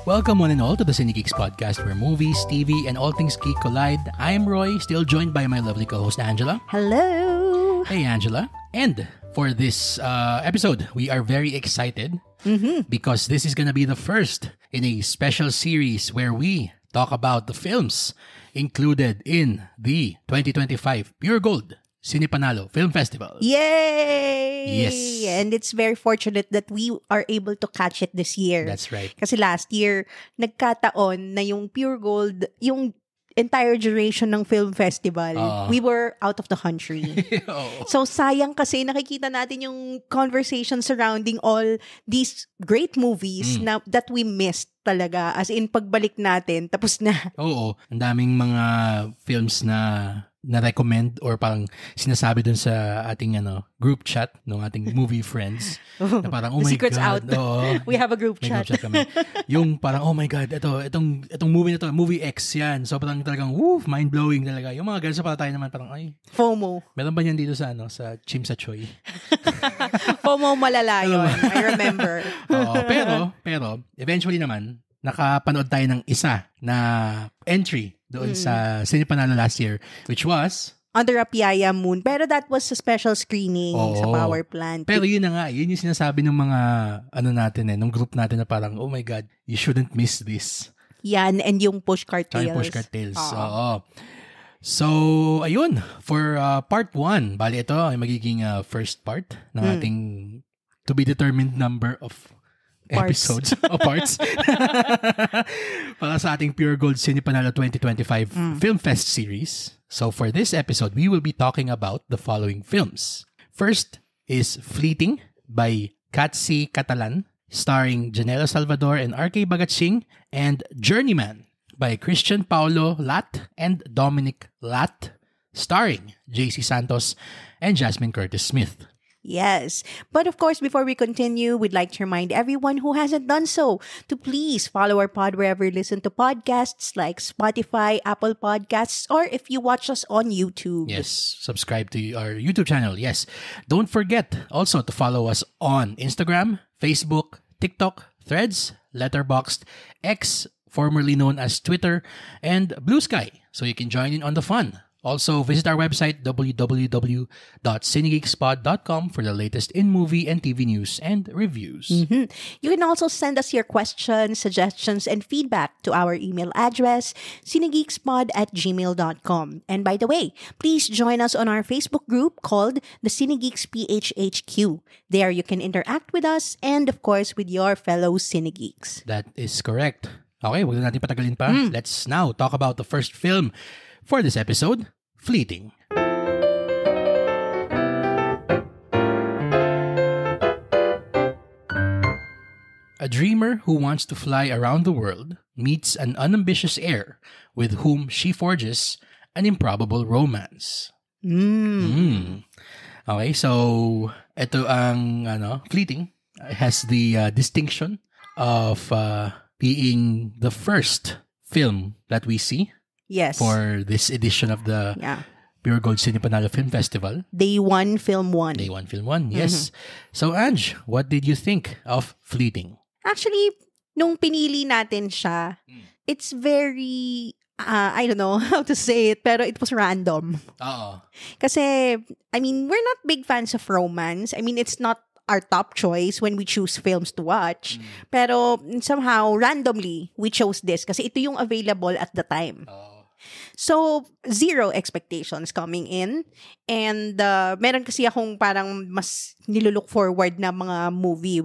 Welcome one and all to the Cinegeeks podcast where movies, TV, and all things geek collide. I'm Roy, still joined by my lovely co-host Angela. Hello! Hey Angela. And for this episode, we are very excited because this is going to be the first in a special series where we talk about the films included in the 2025 Pure Gold Cinepanalo Film Festival. Yay! Yes. And it's very fortunate that we are able to catch it this year. That's right. Kasi last year, nagkataon na yung Pure Gold, yung entire duration ng film festival, we were out of the country. So sayang kasi nakikita natin yung conversation surrounding all these great movies na that we missed talaga. As in, pagbalik natin, tapos na. Oo. Ang daming mga films na recommend or parang sinasabi dun sa ating group chat ng ating movie friends na parang oh the my secret's God out. We have a group may chat. group chat kami. Yung parang oh my God, itong movie na to, movie X yan. So parang talagang mind blowing talaga. Yung mga ganun sa tayo naman parang ay FOMO. meron ba yan dito sa sa Chim sa Choy? FOMO malala yun. I remember. Pero eventually naman nakapanood tayo ng isa na entry doon sa Cinepanalo last year, which was Under a Piaya Moon. Pero that was a special screening sa Power Plant. Pero yun na nga, yun yung sinasabi ng mga natin ng group natin na parang, oh my God, you shouldn't miss this. Yan, and yung Pushcart Tales. Pushcart Tales. Oo. So, ayun, for part 1, bali ito ay magiging first part ng ating to be determined number of episodes o parts para sa ating Pure Gold Cinepanalo 2025 Film Fest series. So for this episode, we will be talking about the following films. First is Fleeting by Katsi Catalan, starring Janela Salvador and RK Bagatsing, and Journeyman by Christian Paulo Lat and Dominic Lat, starring JC Santos and Jasmine Curtis Smith. Yes. But of course, before we continue, we'd like to remind everyone who hasn't done so to please follow our pod wherever you listen to podcasts like Spotify, Apple Podcasts, or if you watch us on YouTube. Yes, subscribe to our YouTube channel. Yes. Don't forget also to follow us on Instagram, Facebook, TikTok, Threads, Letterboxd, X, formerly known as Twitter, and Blue Sky, so you can join in on the fun. Also, visit our website, www.cinegeekspod.com for the latest in movie and TV news and reviews. You can also send us your questions, suggestions, and feedback to our email address, cinegeekspod@gmail.com. And by the way, please join us on our Facebook group called the Cinegeeks PHHQ. There you can interact with us and, of course, with your fellow Cinegeeks. That is correct. Okay, huwag na natin patagalin pa. Let's now talk about the first film for this episode, Fleeting. A dreamer who wants to fly around the world meets an unambitious heir with whom she forges an improbable romance. Okay, so ito ang Fleeting has the distinction of being the first film that we see. Yes. For this edition of the Pure Gold Cinepanalo Film Festival. Day 1, Film 1. Day 1, Film 1, yes. So, Ange, what did you think of Fleeting? Actually, nung pinili natin siya, it's very, I don't know how to say it, pero it was random. Kasi, I mean, we're not big fans of romance. I mean, it's not our top choice when we choose films to watch. Pero somehow, randomly, we chose this kasi ito yung available at the time. So, zero expectations coming in. And meron kasi akong parang mas nilulook forward na mga movie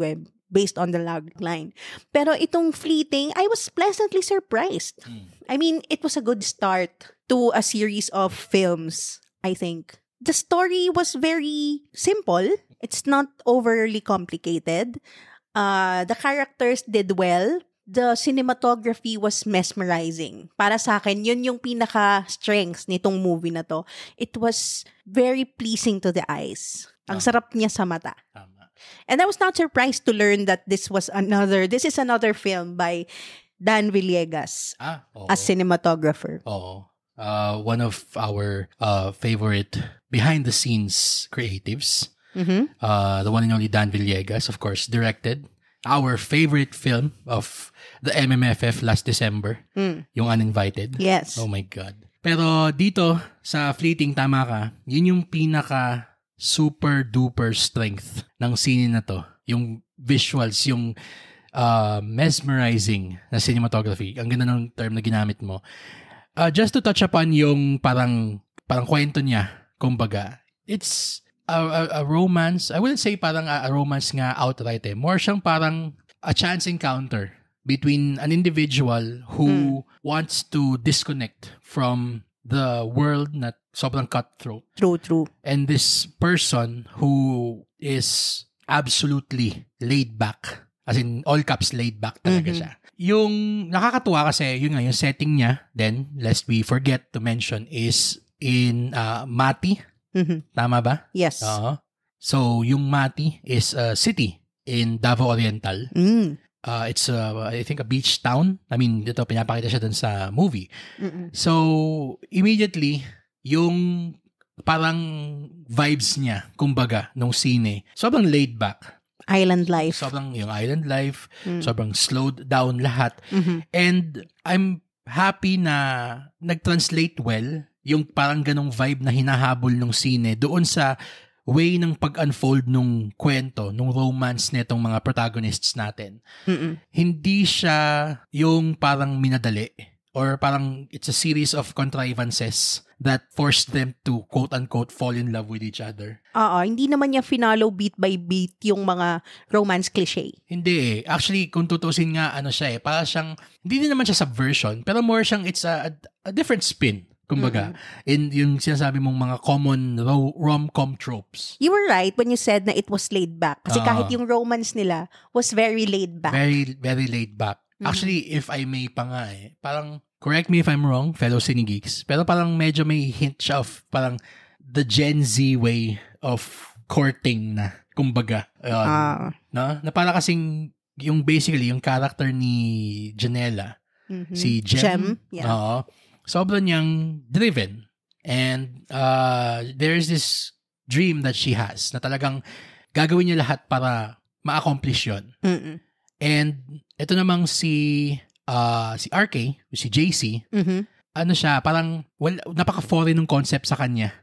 based on the logline. Pero itong Fleeting, I was pleasantly surprised. I mean, it was a good start to a series of films, I think. The story was very simple. It's not overly complicated. The characters did well. The cinematography was mesmerizing. Para sa akin, yun yung pinaka-strengths nitong movie na to. It was very pleasing to the eyes. Ang sarap niya sa mata. And I was not surprised to learn that this is another film by Dan Villegas as cinematographer. One of our favorite behind-the-scenes creatives. The one and only Dan Villegas, of course, directed our favorite film of the MMFF last December. Yung Uninvited. Yes. Oh my God. Pero dito, sa Fleeting, tama ka, yun yung pinaka super duper strength ng scene na to. Yung visuals, yung mesmerizing na cinematography. Ang ganda ng term na ginamit mo. Just to touch upon yung parang kwento niya, kumbaga, it's a romance. I wouldn't say parang a romance nga outright eh. More siyang parang a chance encounter between an individual who wants to disconnect from the world na sobrang cutthroat. True. And this person who is absolutely laid back. As in, all caps laid back talaga siya. Yung nakakatuwa kasi, yung setting niya, then, lest we forget to mention, is in Mati. Tama ba? Yes. So, yung Mati is a city in Davao Oriental. It's, I think, a beach town. I mean, dito, pinapakita siya dun sa movie. So, immediately, yung parang vibes niya, kumbaga, nung scene, sobrang laid back. Island life. Sobrang yung island life, sobrang slowed down lahat. And I'm happy na nag-translate well yung parang ganong vibe na hinahabol ng sine doon sa way ng pag-unfold nung kwento, nung romance nitong mga protagonists natin. Hindi siya yung parang minadali or parang it's a series of contrivances that forced them to quote-unquote fall in love with each other. Hindi naman niya finalo beat by beat yung mga romance cliche. Hindi eh. Actually, kung tutusin nga, siya eh, para siyang, hindi din naman siya subversion, pero more siyang, it's a different spin. Kumbaga, in yung sinasabi mong mga common rom-com tropes. You were right when you said na it was laid back. Kasi kahit yung romance nila was very laid back. Very, very laid back. Actually, if I may pa nga eh, parang, correct me if I'm wrong, fellow Cinegeeks, pero parang medyo may hint siya of parang the Gen Z way of courting na, kumbaga. No? Na para kasing, yung basically, yung character ni Janela, si Jem. Yeah. Sobrang niyang driven. And there's this dream that she has na talagang gagawin niya lahat para ma-accomplish yun. And ito namang si RK, si JC, siya, parang napaka-foreign ng concept sa kanya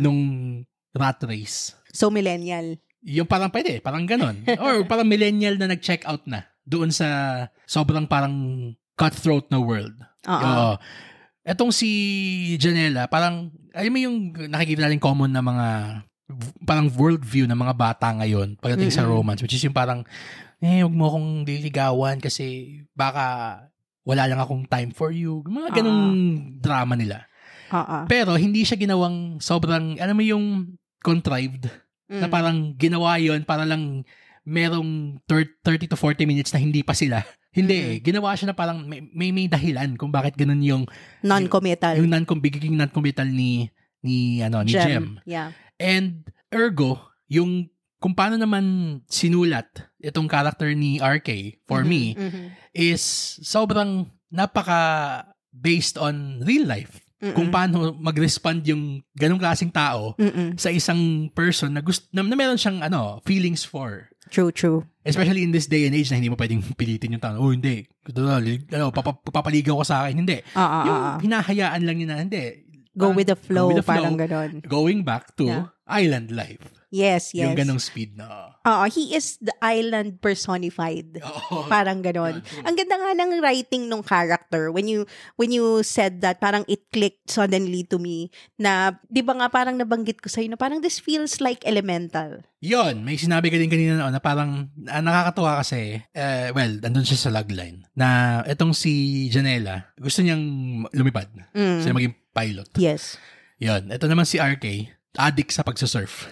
nung rat race. So millennial. Yung parang pwede, parang ganon. Or parang millennial na nag-check out na doon sa sobrang parang cutthroat na world. Etong si Janela, parang, alam mo yung nakikita natin common na mga, parang worldview ng mga bata ngayon pagdating sa romance, which is yung parang, huwag mo akong liligawan kasi baka wala lang akong time for you. Mga ganong drama nila. Pero hindi siya ginawang sobrang, alam mo yung contrived, na parang ginawa yon para lang merong 30 to 40 minutes na hindi pa sila. Hindi ginawa siya na parang may dahilan kung bakit ganun yung non-committal. Yung non-committal ni Jem. Yeah. And ergo, yung kung paano naman sinulat itong character ni RK for me is sobrang napaka based on real life. Kung paano mag-respond yung ganung klaseng tao sa isang person na na meron siyang feelings for. True. Especially in this day and age na hindi mo pwedeng pilitin yung tao. Hindi. Papaligaw ko sa akin. Hindi. Yung hinahayaan lang niya na, hindi. Go with the flow. Parang ganon. Going back to island life. Yes. Yung ganong speed na. He is the island personified. Parang ganon. Ang ganda nga ng writing ng character. When you said that, parang it clicked suddenly to me na, di ba nga parang nabanggit ko sa'yo na parang this feels like Elemental. Yon, may sinabi ka din kanina na parang nakakatuwa kasi, andun siya sa logline, na etong si Janela, gusto niyang lumipad. Gusto niya maging pilot. Yes. Yon, ito naman si RK, addict sa pagsusurf.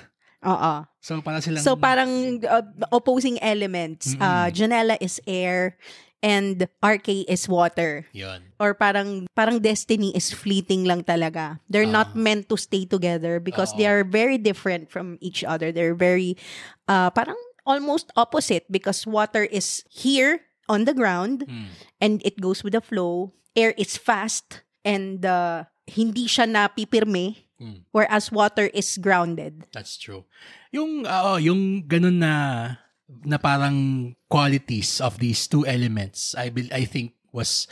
So parang opposing elements. Janela is air and RK is water. Yun. Or parang destiny is fleeting lang talaga. They're not meant to stay together because they are very different from each other. They're very parang almost opposite because water is here on the ground and it goes with the flow. Air is fast and hindi siya napipirme. Whereas water is grounded. That's true. Yung ganun na na parang qualities of these two elements, I think was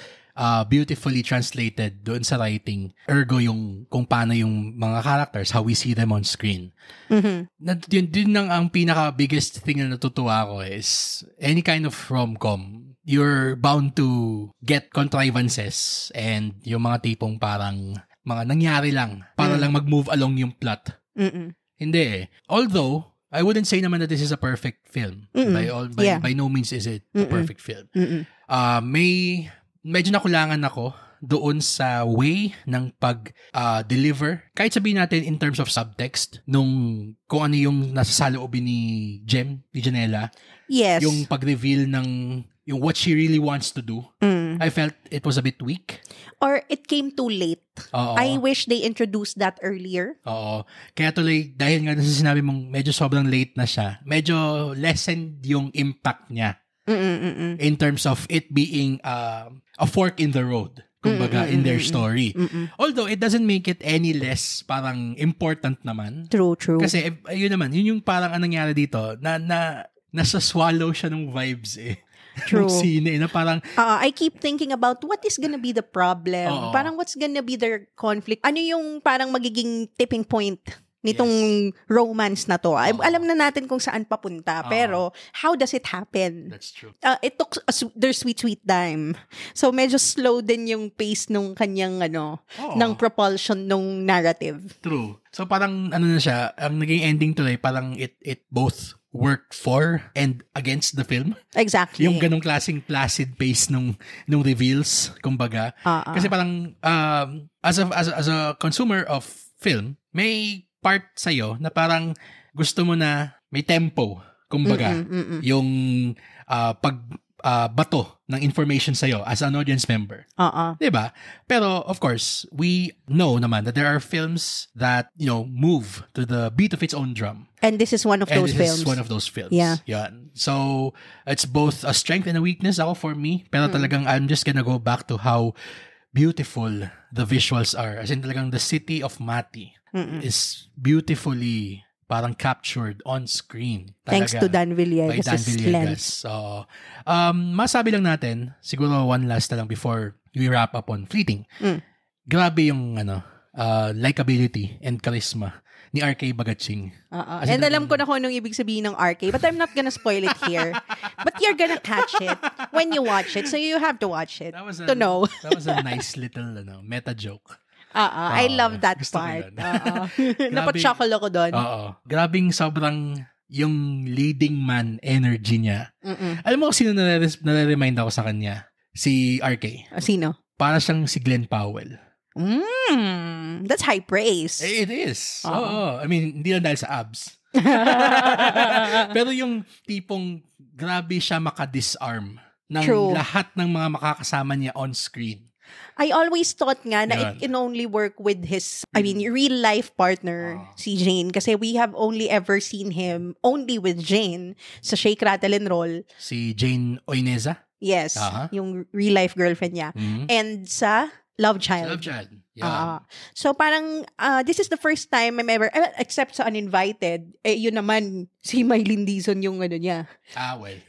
beautifully translated doon sa writing. Ergo yung kung paano yung mga characters, how we see them on screen. Yun ang pinaka biggest thing na natutuwa ko is any kind of rom-com, you're bound to get contrivances and yung mga tipong parang mga nangyari lang para lang mag-move along yung plot. Hindi eh. Although, I wouldn't say naman that this is a perfect film. By no means is it a perfect film. Medyo nakulangan ako doon sa way ng pag-deliver. Kahit sabihin natin in terms of subtext, kung ano yung nasa saloobin ni Janela. Yes. Yung pag-reveal ng yung what she really wants to do. I felt it was a bit weak. Or it came too late. I wish they introduced that earlier. Oo. Kaya tuloy, dahil nga sa sinabi mong medyo sobrang late na siya, medyo lessened yung impact niya. In terms of it being a fork in the road, kumbaga, in their story. Although, it doesn't make it any less parang important naman. True. Kasi, yun yung parang anong nangyari dito, nasa-swallow siya ng vibes eh. True. Ng scene na parang... I keep thinking about what is gonna be the problem. Parang what's gonna be their conflict. Ano yung parang magiging tipping point nitong romance na to. Alam na natin kung saan papunta. Pero, how does it happen? That's true. It took their sweet time. So, medyo slow din yung pace nung kanyang, ng propulsion nung narrative. True. So, parang, na siya, ang naging ending tuloy, parang it both worked for and against the film. Exactly. Yung ganong klaseng placid pace nung reveals, kumbaga. Kasi parang, as a consumer of film, may part sa'yo na parang gusto mo na may tempo, kumbaga, yung bato ng information sa'yo as an audience member. Diba? Pero, of course, we know naman that there are films that, move to the beat of its own drum. And this is one of those films. This is one of those films. Yeah. Yan. So, it's both a strength and a weakness for me. Pero talagang, I'm just gonna go back to how beautiful the visuals are. As in, talagang the city of Mati is beautifully parang captured on screen. Talaga, thanks to Dan Villegas. By Dan Villegas. So, masabi lang natin, siguro one last na lang before we wrap up on Fleeting. Grabe yung likability and charisma ni RK Bagatsing. And alam ko na kung anong ibig sabihin ng RK, but I'm not gonna spoil it here. But you're gonna catch it when you watch it. So you have to watch it to know. That was a nice little meta joke. I love that part. Napatshuckle ako doon. Grabing sobrang yung leading man energy niya. Alam mo kung sino nare-remind ako sa kanya? Si RK. Sino? Para siyang si Glenn Powell. That's high praise. It is. I mean, hindi lang dahil sa abs. Pero yung tipong grabe siya makadisarm ng lahat ng mga makakasama niya on screen. I always thought nga na it can only work with his, real life partner, si Jane. Kasi we have only ever seen him only with Jane sa Shake, Rattle, and Roll. Si Jane Oineza? Yes. Yung real life girlfriend niya. And sa Love Child. Yeah. So parang, this is the first time I'm ever, except sa Uninvited, yun naman, si Mylene Dizon yung niya. Well.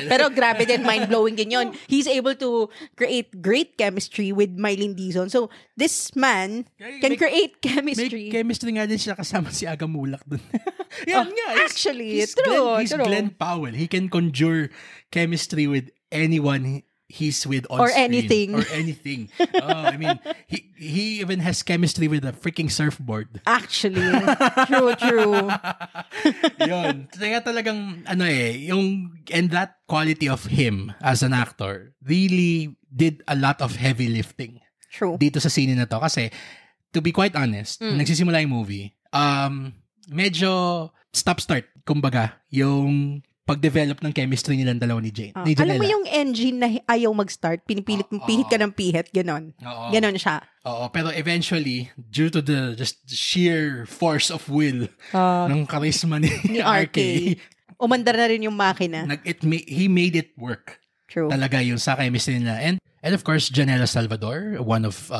Pero grabe din, mind-blowing din yun. He's able to create great chemistry with Mylene Dizon. So, this man can create chemistry. May chemistry nga din siya kasama si Aga Mulak dun. Actually, true. He's Glenn Powell. He can conjure chemistry with anyone he's with on or screen. Anything. Or anything. He even has chemistry with a freaking surfboard. Actually. True. Yun. Kaya talagang, and that quality of him as an actor really did a lot of heavy lifting. True. Dito sa scene na to. Kasi, to be quite honest, nagsisimula yung movie, medyo stop-start, kumbaga, yung pag-develop ng chemistry nilang dalawa ni Jane. Ni Alam mo yung engine na ayaw mag-start, pihit ka ng pihit, ganon. Ganon siya. Pero eventually, due to the just sheer force of will ng charisma ni RK, umandar na rin yung makina. He made it work. True. Talaga yung sa chemistry nila. And of course, Janela Salvador, one of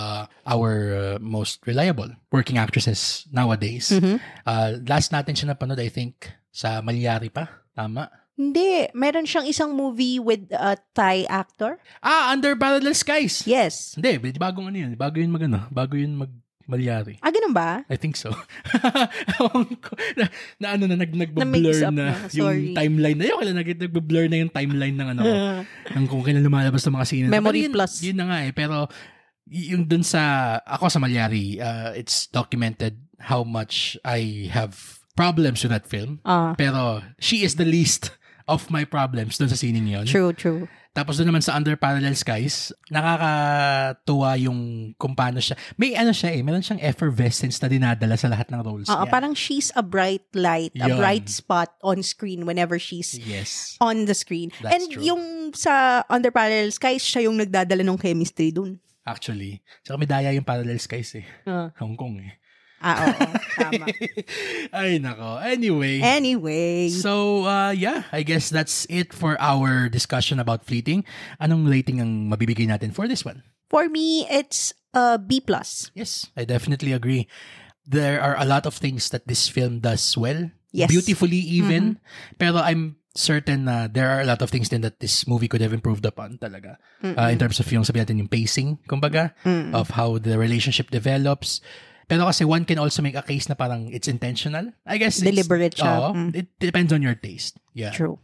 our most reliable working actresses nowadays. Last natin siya napanood, I think, sa Malyari pa. Tama. Hindi. Meron siyang isang movie with a Thai actor. Under Parallel Skies. Yes. Hindi, bagong ano yun. Bago yun Malyari. Ganun ba? I think so. nagbe-blur na yung timeline. Nagbe-blur na yung timeline ng ng kung kailan lumalabas ng mga scene. Memory Plus. Yun na nga pero yung dun ako sa Malyari, it's documented how much I have problems with that film. Pero she is the least of my problems dun sa scene yun. True. Tapos doon naman sa Under Parallel Skies, nakakatuwa yung kung paano siya. May meron siyang effervescence na dinadala sa lahat ng roles niya. Parang she's a bright light, a bright spot on screen whenever she's on the screen. That's and true. Yung sa Under Parallel Skies, siya yung nagdadala ng chemistry dun. Actually. Saka may daya yung Parallel Skies Hong Kong Oo. Tama. Ay, nako. Anyway. So, I guess that's it for our discussion about Fleeting. Anong rating ang mabibigay natin for this one? For me, it's B+. Yes, I definitely agree. There are a lot of things that this film does well. Yes. Beautifully even. Pero I'm certain na there are a lot of things din that this movie could have improved upon talaga. In terms of yung sabihin natin yung pacing, kumbaga, of how the relationship develops. Pero kasi one can also make a case na parang it's intentional. I guess deliberate siya. It depends on your taste. Yeah. True.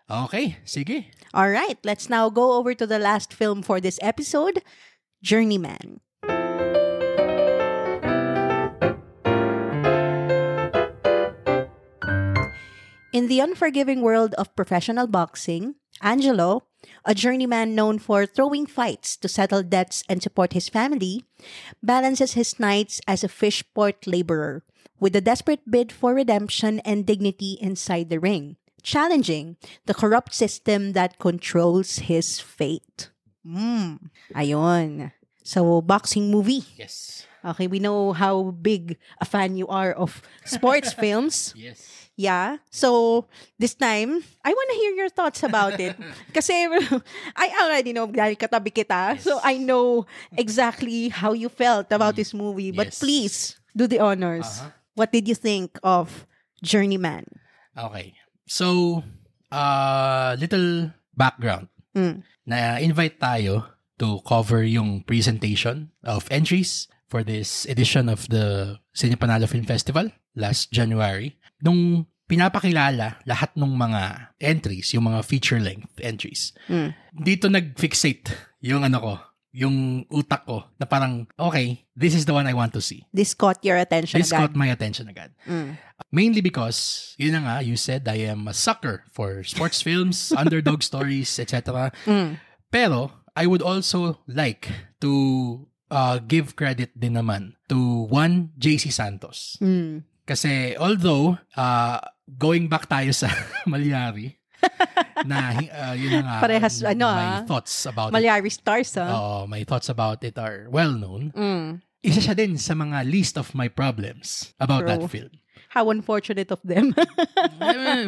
Okay, sige. All right, let's now go over to the last film for this episode, Journeyman. In the unforgiving world of professional boxing, Angelo, a journeyman known for throwing fights to settle debts and support his family, balances his nights as a fishport laborer with a desperate bid for redemption and dignity inside the ring, challenging the corrupt system that controls his fate. Ayun. So, boxing movie. Yes. Okay, we know how big a fan you are of sports films. Yes. Yeah. So, this time, I want to hear your thoughts about it. Kasi, I already know, dahil katabi kita. Yes. So, I know exactly how you felt about this movie. But please, do the honors. What did you think of Journeyman? Okay. So, little background. Na-invite tayo to cover yung presentation of entries for this edition of the Cine Panalo Film Festival last January. Nung pinapakilala lahat ng mga entries, yung mga feature-length entries, dito nag-fixate yung yung utak ko na parang, okay, this is the one I want to see. This caught your attention This caught my attention agad. Mainly because, yun na nga, you said I am a sucker for sports films, underdog stories, etc. Pero, I would also like to give credit din naman to one, JC Santos. Kasi although going back tayo sa Malyari na yun nga parehas my thoughts about Malyari stars my thoughts about it are well known. Isa siya din sa mga least of my problems about that film. How unfortunate of them.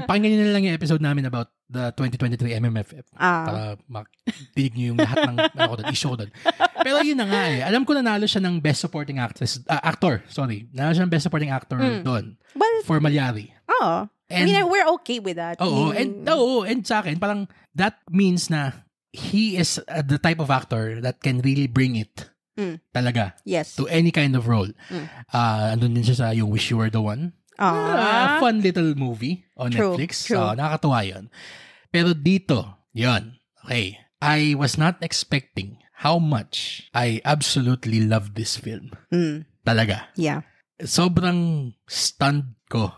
Pakinggan nyo na lang yung episode namin about the 2023 MMFF para matinig nyo yung lahat ng issue ko doon. Pero yun na nga alam ko nanalo siya ng Best Supporting Actor. Nanalo siya ng Best Supporting Actor doon for Malyari. And, I mean, we're okay with that. And sa akin, parang that means na he is the type of actor that can really bring it talaga to any kind of role. Andun din siya sa yung Wish You Were the One. Fun little movie on Netflix. Nakakatuwa yun. Pero dito, yun. Okay. I was not expecting how much I absolutely loved this film. Talaga. Yeah. Sobrang stunned ko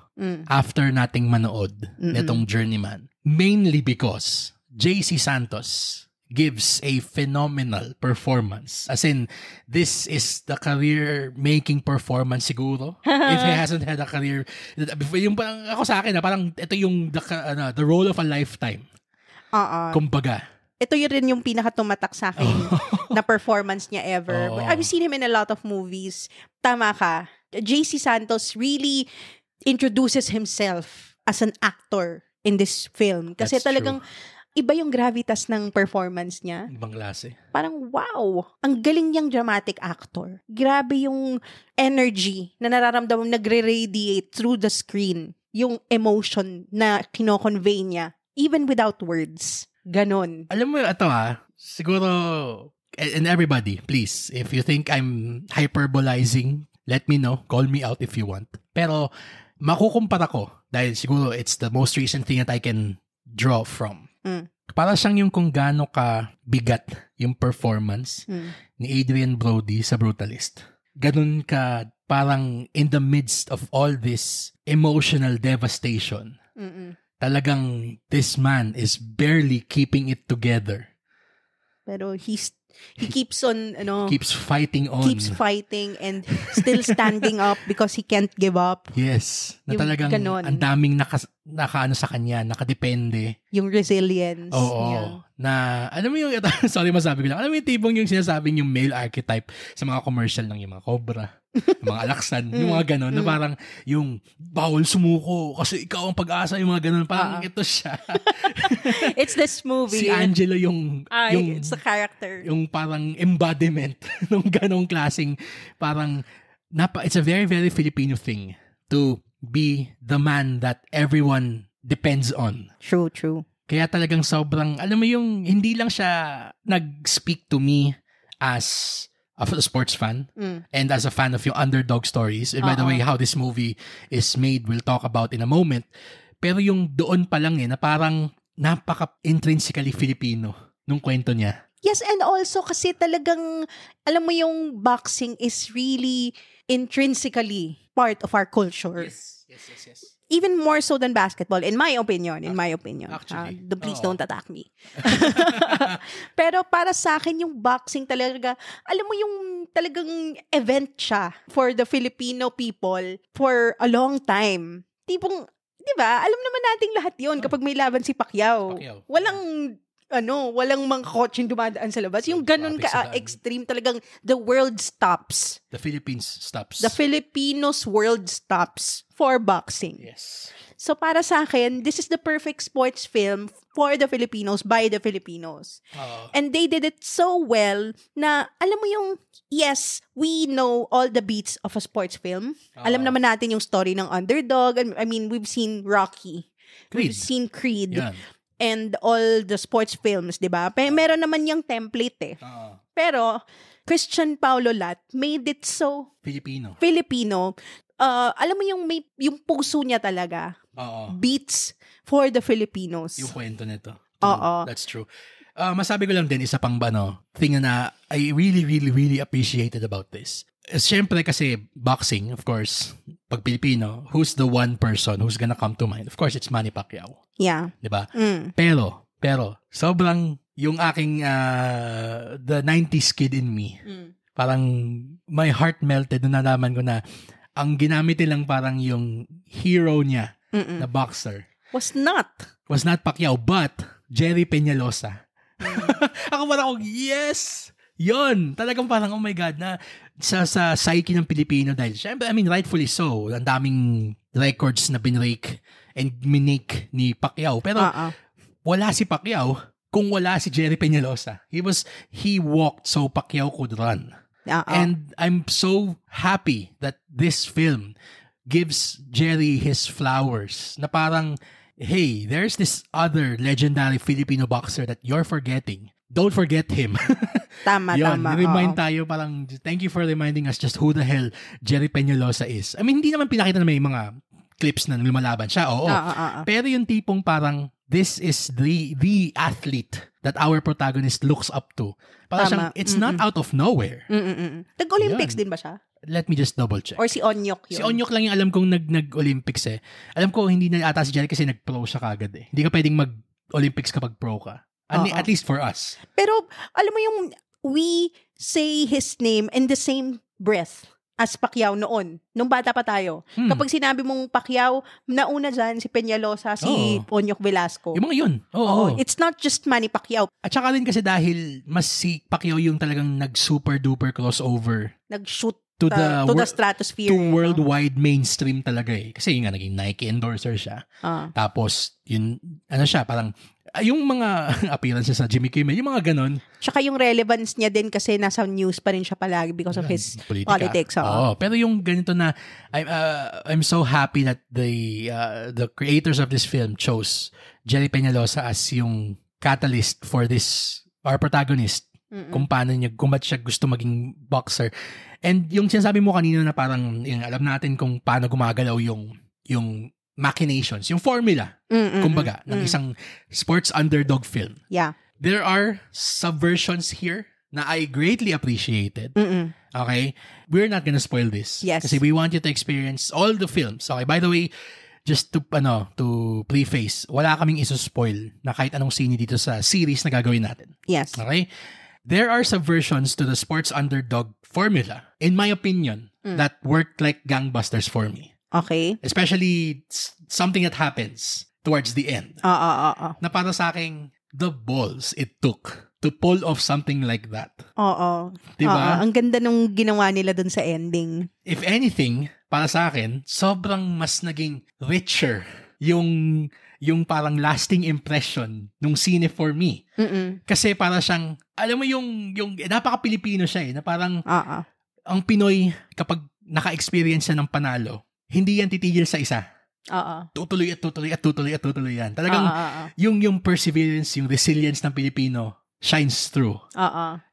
after nating manood netong Journeyman. Mainly because JC Santos gives a phenomenal performance. As in, this is the career-making performance siguro. If he hasn't had a career... Yung parang, ako sa akin, parang ito yung the role of a lifetime. Kumbaga. Ito yun rin yung pinakatumatak sa akin na performance niya ever. I've seen him in a lot of movies. Tama ka. JC Santos really introduces himself as an actor in this film. Kasi That's talagang... true. Iba yung gravitas ng performance niya. Ibang klase. Parang wow, ang galing niyang dramatic actor. Grabe yung energy na nararamdaman nagre-radiate through the screen. yung emotion na kino-convey niya, even without words. Ganon. Alam mo, ito siguro, and everybody, please, if you think I'm hyperbolizing, let me know. Call me out if you want. Pero, makukumpara ko, dahil siguro it's the most recent thing that I can draw from. Para siyang yung kung gaano ka bigat yung performance ni Adrian Brody sa Brutalist. Ganun ka parang in the midst of all this emotional devastation. Talagang this man is barely keeping it together. Pero he keeps on, keeps fighting on. Keeps fighting and still standing up because he can't give up. Yes. Na talagang ang daming nakaano sa kanya, nakadepende. Yung resilience. Oo. Na, alam mo yung, sorry masabi ko lang, alam mo yung tipong yung sinasabing yung male archetype sa mga commercial ng yung mga Cobra, yung mga Alaksan, yung mga ganon, na parang yung bawal sumuko kasi ikaw ang pag-asa, yung mga ganon, parang ito siya. It's this movie. Si Angelo it's the character. Yung parang embodiment ng ganong klaseng, parang, it's a very, very Filipino thing to be the man that everyone depends on. True. Kaya talagang sobrang, alam mo yung, hindi lang siya nag-speak to me as a sports fan and as a fan of yung underdog stories. And by the way, how this movie is made, we'll talk about in a moment. Pero yung doon pa lang na parang napaka-intrinsically Filipino nung kwento niya. Yes, and also kasi talagang, alam mo yung boxing is really intrinsically part of our culture. Yes. Even more so than basketball, in my opinion. Actually. Please don't attack me. Pero para sa akin, yung boxing talaga, alam mo yung talagang event siya for the Filipino people for a long time. Tipong, di ba? Alam naman nating lahat yun kapag may laban si Pacquiao. Walang mga kotseng dumadaan sa labas. Yung ganun ka-extreme talagang the world stops. The Philippines stops. The Filipinos world stops for boxing. Yes. So para sa akin, this is the perfect sports film for the Filipinos by the Filipinos. And they did it so well na, alam mo yung, yes, we know all the beats of a sports film. Alam naman natin yung story ng underdog. I mean, we've seen Rocky. We've seen Creed. Yan. And all the sports films, di ba? Meron naman yung template Pero, Christian Paulo Lat made it so Filipino. Alam mo yung puso niya talaga. Beats for the Filipinos. Yung kwento nito. Oo. That's true. Masabi ko lang din, isa pang thing na I really, really, really appreciated about this. Siyempre kasi boxing, of course, pag Pilipino, who's the one person who's gonna come to mind? Of course, it's Manny Pacquiao. Yeah. Diba? Pero, sobrang yung aking, the 90s kid in me, parang my heart melted nung nalaman ko na ang ginamit nilang parang yung hero niya na boxer. Was not Pacquiao, but Jerry Peñalosa. Ako parang, yes! Yon, talagang parang, oh my God, na sa psyche ng Pilipino dahil, syempre, I mean, rightfully so, ang daming records na binrake and minake ni Pacquiao. Pero, wala si Pacquiao kung wala si Jerry Peñalosa. He walked so Pacquiao could run. And I'm so happy that this film gives Jerry his flowers na parang, hey, there's this other legendary Filipino boxer that you're forgetting. Don't forget him. Tama. Remind tayo parang, thank you for reminding us just who the hell Jerry Peñalosa is. I mean, hindi naman pinakita na may mga clips na lumalaban siya. Oo. Pero yung tipong parang, this is the athlete that our protagonist looks up to. Parang siyang, it's not out of nowhere. Nag-Olympics din ba siya? Let me just double check. Or si Onyok yun? Si Onyok lang yung alam kong nag-Olympics eh. Alam ko, hindi na ata si Jerry kasi nag-pro siya kagad eh. Hindi ka pwedeng mag-Olympics kapag pro ka. At least for us. Pero, alam mo yung, we say his name in the same breath as Pacquiao noon. Nung bata pa tayo. Kapag sinabi mong Pacquiao, nauna dyan si Peñalosa, si Onyok Velasco. Yung mga yun. Oo. It's not just Manny Pacquiao. At saka rin kasi dahil mas si Pacquiao yung talagang nag-super duper crossover. Nag-shoot to the stratosphere. To worldwide mainstream talaga eh. Kasi yung nga naging Nike endorser siya. Tapos, yun, parang yung mga appearances sa Jimmy Kimmel, yung mga ganon. Tsaka yung relevance niya din kasi nasa news pa rin siya palagi because of his politics. Pero yung ganito na, I'm so happy that the creators of this film chose Jerry Peñalosa as yung catalyst for this, our protagonist, kung ba't siya gusto maging boxer. And yung sinasabi mo kanina na parang, alam natin kung paano gumagalaw yung machinations, yung formula, kumbaga, ng isang sports underdog film. Yeah. There are subversions here na I greatly appreciated. Okay? We're not gonna spoil this. Yes. Kasi we want you to experience all the films. Okay, by the way, just to preface, wala kaming iso-spoil na kahit anong scene dito sa series na gagawin natin. Yes. Okay? There are subversions to the sports underdog formula, in my opinion, that work like gangbusters for me. Okay. Especially something that happens towards the end. Na para sa akin, the balls it took to pull off something like that. Oo. Diba? Ang ganda nung ginawa nila dun sa ending. If anything, para sa akin, sobrang mas naging richer yung parang lasting impression nung scene for me. Kasi para siyang, alam mo yung napaka-Pilipino siya na parang ang Pinoy kapag naka-experience siya ng panalo, hindi yan titigil sa isa. Tutuloy at tutuloy at tutuloy at tutuloy yan. Talagang yung perseverance, yung resilience ng Pilipino shines through.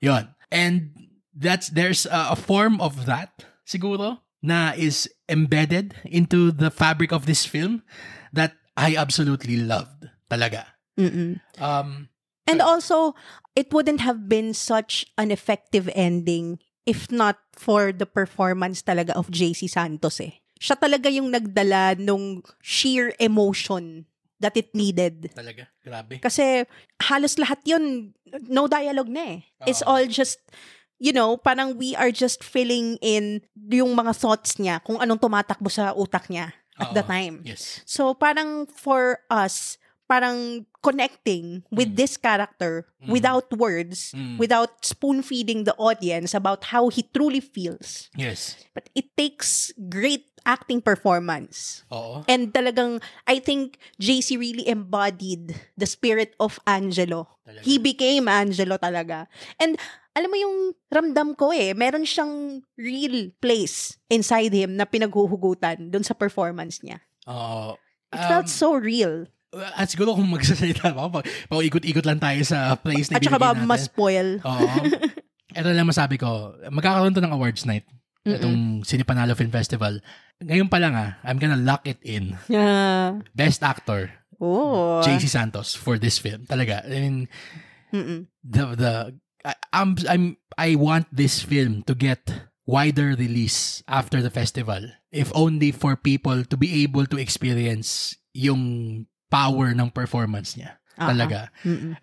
Yun. And there's a form of that, siguro, na is embedded into the fabric of this film that I absolutely loved. Talaga. And also, it wouldn't have been such an effective ending if not for the performance talaga of JC Santos Siya talaga yung nagdala nung sheer emotion that it needed. Talaga? Grabe. Kasi halos lahat yun, no dialogue na It's all just, parang we are just filling in yung mga thoughts niya, kung anong tumatakbo sa utak niya at the time. Yes. So parang for us, parang connecting with this character without words, without spoon-feeding the audience about how he truly feels. Yes. But it takes great acting performance. And talagang, I think JC really embodied the spirit of Angelo. Talaga. He became Angelo talaga. And alam mo yung ramdam ko meron siyang real place inside him na pinaghuhugutan dun sa performance niya. It felt so real. At siguro kung magsasalita ako, ikot-ikot lang tayo sa place na binigay natin. At saka ba ma-spoil. Ito lang masabi ko, magkakaroon to ng awards night. Itong Cinepanalo Film Festival. Ngayon pa lang I'm gonna lock it in. Best Actor. JC Santos for this film. Talaga. I mean, I want this film to get wider release after the festival. If only for people to be able to experience yung power ng performance niya. Talaga.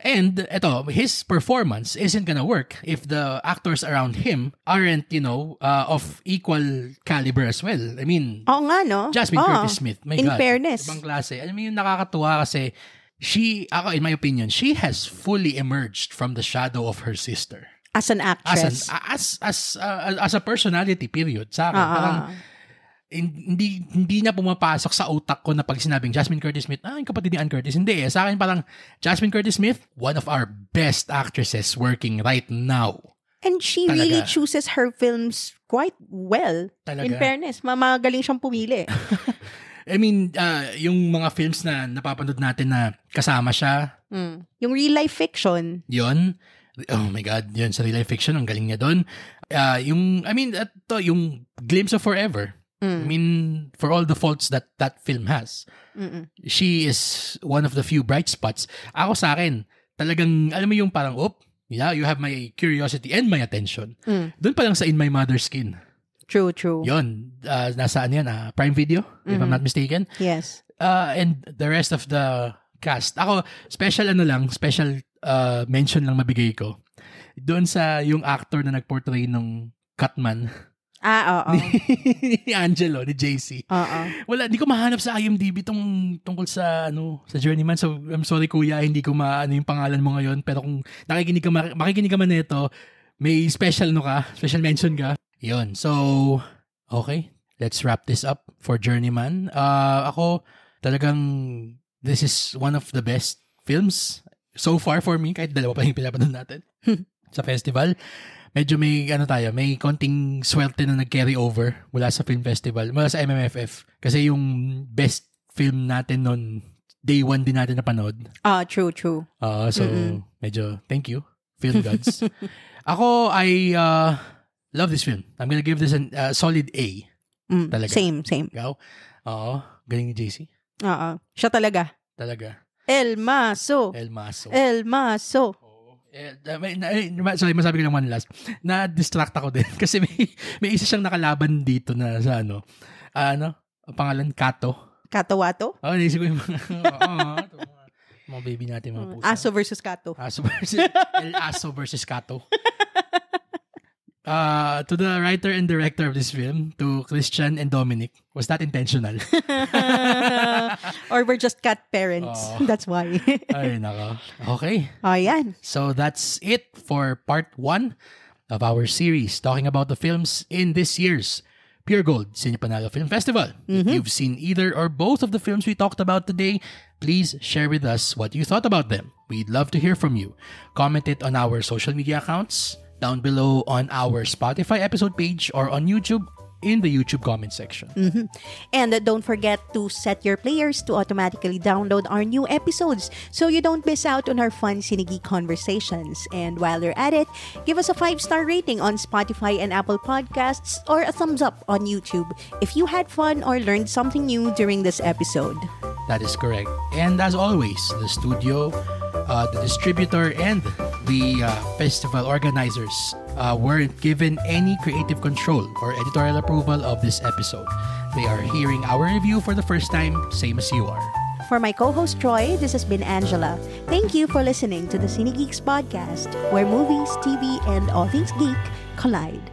And ito, his performance isn't gonna work if the actors around him aren't, of equal caliber as well. I mean, nga, no? Jasmine Curtis Smith. My in God. fairness. Ibang klase. Alam mo yung nakakatuwa kasi in my opinion, she has fully emerged from the shadow of her sister. As an actress. As a personality, period. Sa akin, parang hindi na pumapasok sa utak ko na pag sinabing Jasmine Curtis Smith, yung kapatid ni Ann Curtis. Hindi Sa akin parang Jasmine Curtis Smith, one of our best actresses working right now. And she really chooses her films quite well. Talaga. In fairness, magaling siyang pumili. I mean, yung mga films na napapanood natin na kasama siya. Yung real life fiction. Yun. Oh my God, yun sa real life fiction, ang galing niya doon. Yung Glimpse of Forever. I mean, for all the faults that film has, she is one of the few bright spots. Ako sa akin, talagang, alam mo yung parang, you have my curiosity and my attention. Doon pa lang sa In My Mother's Skin. True. Yun, nasaan yan? Prime Video, if I'm not mistaken. Yes. And the rest of the cast. Ako, special mention lang mabigay ko. Doon sa yung actor na nagportray nung Cutman. Oo. Ni Angelo, ni JC. Wala, hindi ko mahanap sa IMDb tungkol sa Journeyman. So, I'm sorry kuya, hindi ko maano yung pangalan mo ngayon. Pero kung makikinig ka man nito, may special mention ka. Yun. So, okay. Let's wrap this up for Journeyman. Ako, talagang, this is one of the best films so far for me, kahit dalawa pa yung pinapanood natin sa festival, medyo may konting swerte na nag-carry over mula sa film festival, mula sa MMFF. Kasi yung best film natin noon, day 1 din natin napanood. True. So, medyo, thank you, film gods. Ako, I love this film. I'm gonna give this a solid A. Talaga. Same. Ikaw? Oo. Galing ni JC. Siya talaga. El Maso. Sorry, masabi ko lang one last. Na-distract ako din. Kasi may isa siyang nakalaban dito na sa pangalan, Kato. Kato Wato? Naisip ko yung mga baby natin, mga pusa. Aso versus Kato. El Aso versus Kato. To the writer and director of this film, to Christian and Dominic, was that intentional? Or we're just cat parents. That's why. Ay, nako. Okay. Yan. So that's it for part 1 of our series talking about the films in this year's Pure Gold Cine Panalo Film Festival. If you've seen either or both of the films we talked about today, please share with us what you thought about them. We'd love to hear from you. Comment it on our social media accounts, down below on our Spotify episode page, or on YouTube in the YouTube comment section. And don't forget to set your players to automatically download our new episodes so you don't miss out on our fun Cinegeek conversations. And while you're at it, give us a 5-star rating on Spotify and Apple Podcasts, or a thumbs up on YouTube if you had fun or learned something new during this episode. That is correct. And as always, the studio, the distributor, and the festival organizers weren't given any creative control or editorial approval of this episode. They are hearing our review for the first time, same as you are. For my co-host Troy, this has been Angela. Thank you for listening to the Cinegeeks podcast, where movies, TV, and all things geek collide.